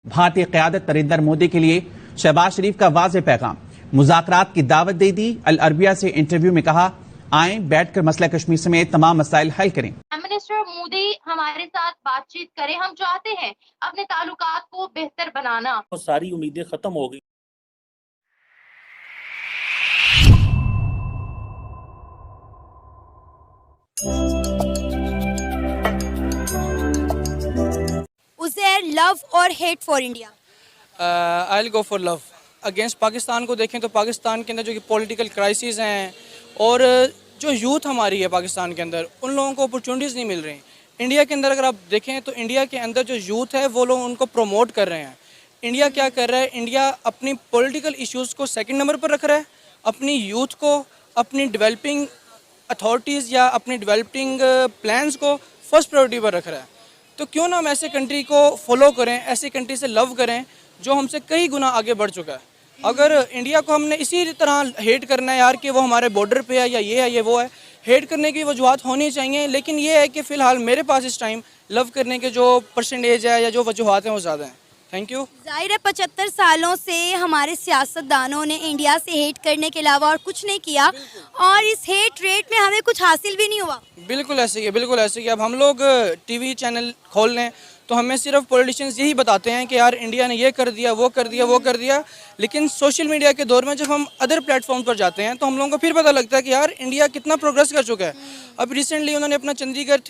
भारतीय क़यादत नरेंद्र मोदी के लिए शहबाज शरीफ का वाज़ेह पैगाम। मुज़ाकरात की दावत दे दी। अल अरबिया से इंटरव्यू में कहा, आए बैठकर मसला कश्मीर समेत तमाम मसाइल हल करें। प्राइम मिनिस्टर मोदी हमारे साथ बातचीत करें। हम चाहते हैं अपने ताल्लुकात को बेहतर बनाना। तो सारी उम्मीदें खत्म हो गई। उज़ैर, लव और hate for India? I will go for love. Against Pakistan को देखें तो पाकिस्तान के अंदर जो कि पॉलिटिकल क्राइसिस हैं और जो यूथ हमारी है पाकिस्तान के अंदर, उन लोगों को अपॉर्चुनिटीज़ नहीं मिल रही। इंडिया के अंदर अगर आप देखें तो इंडिया के अंदर जो यूथ है वो लोग उनको प्रमोट कर रहे हैं। इंडिया क्या कर रहा है? इंडिया अपनी पॉलिटिकल इश्यूज़ को सेकंड नंबर पर रख रहा है, अपनी यूथ को, अपनी डेवलपिंग अथॉरिटीज़ या अपनी डेवलपिंग प्लान्स को फर्स्ट प्रायोरिटी पर रख रहा है। तो क्यों ना हम ऐसे कंट्री को फॉलो करें, ऐसी कंट्री से लव करें जो हमसे कई गुना आगे बढ़ चुका है। अगर इंडिया को हमने इसी तरह हेट करना है यार कि वो हमारे बॉर्डर पे है या ये है ये वो है, हेट करने की वजूहत होनी चाहिए। लेकिन ये है कि फ़िलहाल मेरे पास इस टाइम लव करने के जो परसेंटेज है या जो वजूहत हैं वो ज़्यादा हैं। Thank you. जाहिर है 75 सालों से हमारे सियासतदानों ने इंडिया से हेट करने के अलावा और कुछ नहीं किया और इस हेट रेट में हमें कुछ हासिल भी नहीं हुआ। बिल्कुल ऐसे ही है, बिल्कुल ऐसे ही। अब हम लोग टीवी चैनल खोल लें तो हमें सिर्फ पॉलिटिशियंस यही बताते हैं कि यार इंडिया ने ये कर दिया, वो कर दिया, वो कर दिया। लेकिन सोशल मीडिया के दौर में जब हम अदर प्लेटफॉर्म पर जाते हैं तो हम लोगों को फिर पता लगता है कि यार इंडिया कितना प्रोग्रेस कर चुका है। अब रिसेंटली उन्होंने अपना चंद्रयान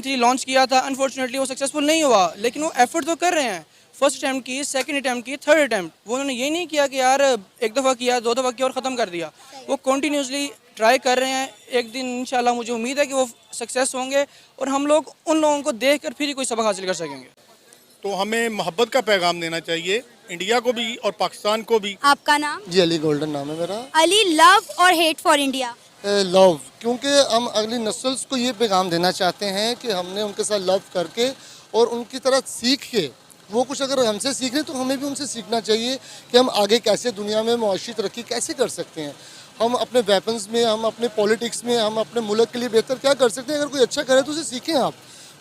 3 लॉन्च किया था। अनफॉर्चुनेटली वो सक्सेसफुल नहीं हुआ, लेकिन वो एफर्ट तो कर रहे हैं। फर्स्ट अटैम्प्ट की, सेकंड अटैम्प्ट की, थर्ड अटैम्प्ट। वो उन्होंने ये नहीं किया कि यार एक दफ़ा किया, दो दफ़ा किया और ख़त्म कर दिया। वो कंटिन्यूसली ट्राई कर रहे हैं। एक दिन इंशाल्लाह मुझे उम्मीद है कि वो सक्सेस होंगे और हम लोग उन लोगों को देख कर फिर ही कोई सबक हासिल कर सकेंगे। तो हमें मोहब्बत का पैगाम देना चाहिए, इंडिया को भी और पाकिस्तान को भी। आपका नाम? जी, अली गोल्डन नाम है मेरा। अली, लव और हेट फॉर इंडिया? लव, क्योंकि हम अगली नस्ल्स को ये पैगाम देना चाहते हैं कि हमने उनके साथ लव करके और उनकी तरह सीख के, वो कुछ अगर हमसे सीख रहे तो हमें भी उनसे सीखना चाहिए कि हम आगे कैसे दुनिया में मुआशी तरक्की कैसे कर सकते हैं। हम अपने वेपन्स में, हम अपने पॉलिटिक्स में, हम अपने मुल्क के लिए बेहतर क्या कर सकते हैं। अगर कोई अच्छा करे तो उसे सीखें आप।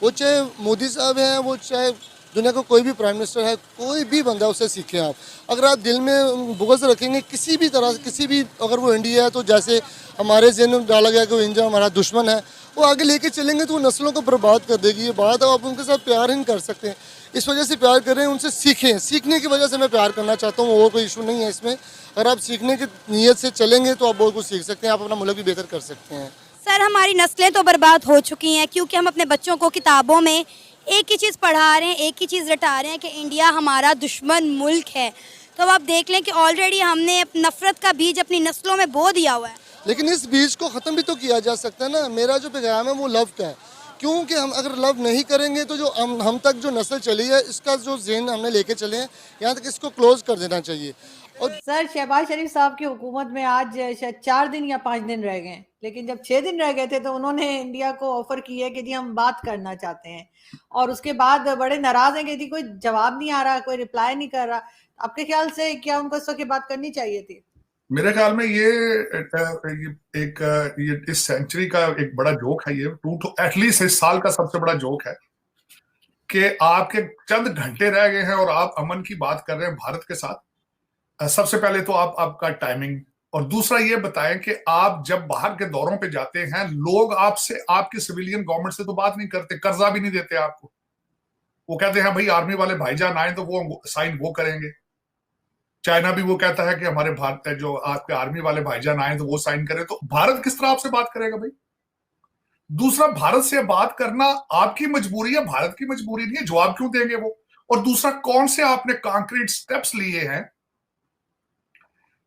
वो चाहे मोदी साहब हैं, वो चाहे दुनिया का कोई भी प्राइम मिनिस्टर है, कोई भी बंदा, उससे सीखें आप। अगर आप दिल में बुग़्ज़ रखेंगे किसी भी तरह, किसी भी, अगर वो इंडिया है तो जैसे हमारे ज़हन में डाला गया कि वो इंडिया हमारा दुश्मन है, वो आगे लेके चलेंगे तो वो नस्लों को बर्बाद कर देगी। ये बात आप उनके साथ प्यार ही नहीं कर सकते हैं। इस वजह से प्यार करें, उनसे सीखें। सीखने की वजह से मैं प्यार करना चाहता हूँ, और कोई इशू नहीं है इसमें। अगर आप सीखने की नीयत से चलेंगे तो आप बहुत कुछ सीख सकते हैं, आप अपना मुल्क भी बेहतर कर सकते हैं। सर, हमारी नस्लें तो बर्बाद हो चुकी हैं क्योंकि हम अपने बच्चों को किताबों में एक ही चीज़ पढ़ा रहे हैं, एक ही चीज़ रटा रहे हैं कि इंडिया हमारा दुश्मन मुल्क है। तो अब आप देख लें कि ऑलरेडी हमने नफ़रत का बीज अपनी नस्लों में बो दिया हुआ है। लेकिन इस बीज को ख़त्म भी तो किया जा सकता है ना। मेरा जो पैगाम है वो लव का है, क्योंकि हम अगर लव नहीं करेंगे तो जो हम तक जो नस्ल चली है, इसका जो ज़हन हमने लेके चले हैं, यहाँ तक इसको क्लोज़ कर देना चाहिए। और सर, शहबाज शरीफ साहब की हुकूमत में आज शायद 4 दिन या 5 दिन रह गए, लेकिन जब 6 दिन रह गए थे तो उन्होंने इंडिया को ऑफर की है कि जी हम बात करना चाहते हैं, और उसके बाद बड़े नाराज हैं कि जी कोई जवाब नहीं आ रहा, कोई रिप्लाई नहीं कर रहा। आपके ख्याल से क्या उनको इस वक्त बात करनी चाहिए थी? मेरे ख्याल में ये इस सेंचुरी का एक बड़ा जोक है। ये एटलीस्ट इस साल का सबसे बड़ा जोक है कि आपके चंद घंटे रह गए हैं और आप अमन की बात कर रहे हैं भारत के साथ। सबसे पहले तो आपका टाइमिंग, और दूसरा ये बताएं कि आप जब बाहर के दौरों पे जाते हैं, लोग आपसे, आपकी सिविलियन गवर्नमेंट से तो बात नहीं करते, कर्जा भी नहीं देते आपको। वो कहते हैं भाई आर्मी वाले भाईजान आए तो वो साइन वो करेंगे। चाइना भी वो कहता है कि हमारे भारत जो आपके आर्मी वाले भाईजान आए तो वो साइन करें। तो भारत किस तरह आपसे बात करेगा भाई? दूसरा, भारत से बात करना आपकी मजबूरी है, भारत की मजबूरी नहीं है। जवाब क्यों देंगे वो? और दूसरा, कौन से आपने कॉन्क्रीट स्टेप्स लिए हैं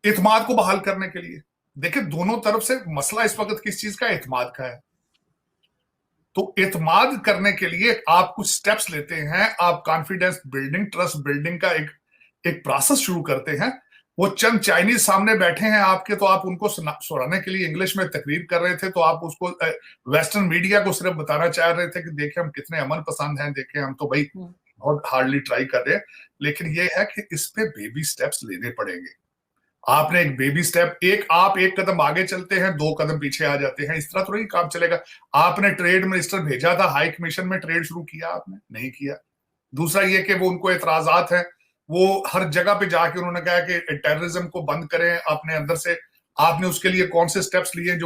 इत्मीनान को बहाल करने के लिए? देखिए, दोनों तरफ से मसला इस वक्त किस चीज का है? इत्मीनान का है। तो इत्मीनान करने के लिए आप कुछ स्टेप्स लेते हैं, आप कॉन्फिडेंस बिल्डिंग, ट्रस्ट बिल्डिंग का एक प्रोसेस शुरू करते हैं। वो चंद चाइनीज सामने बैठे हैं आपके, तो आप उनको सुनाने के लिए इंग्लिश में तकरीर कर रहे थे, तो आप उसको वेस्टर्न मीडिया को सिर्फ बताना चाह रहे थे कि देखें हम कितने अमन पसंद हैं, देखें हम तो भाई बहुत हार्डली ट्राई कर रहे हैं। लेकिन ये है कि इस पे बेबी स्टेप्स लेने पड़ेंगे। आपने एक बेबी स्टेप, आप एक कदम आगे चलते हैं, 2 कदम पीछे आ जाते हैं, इस तरह तो नहीं काम चलेगा। आपने ट्रेड मिनिस्टर भेजा था, हाई कमीशन में ट्रेड शुरू किया आपने? नहीं किया। दूसरा ये कि वो उनको एतराजात हैं, वो हर जगह पे जाके उन्होंने कहा कि टेररिज्म को बंद करें अपने अंदर से। आपने उसके लिए कौन से स्टेप्स लिए जो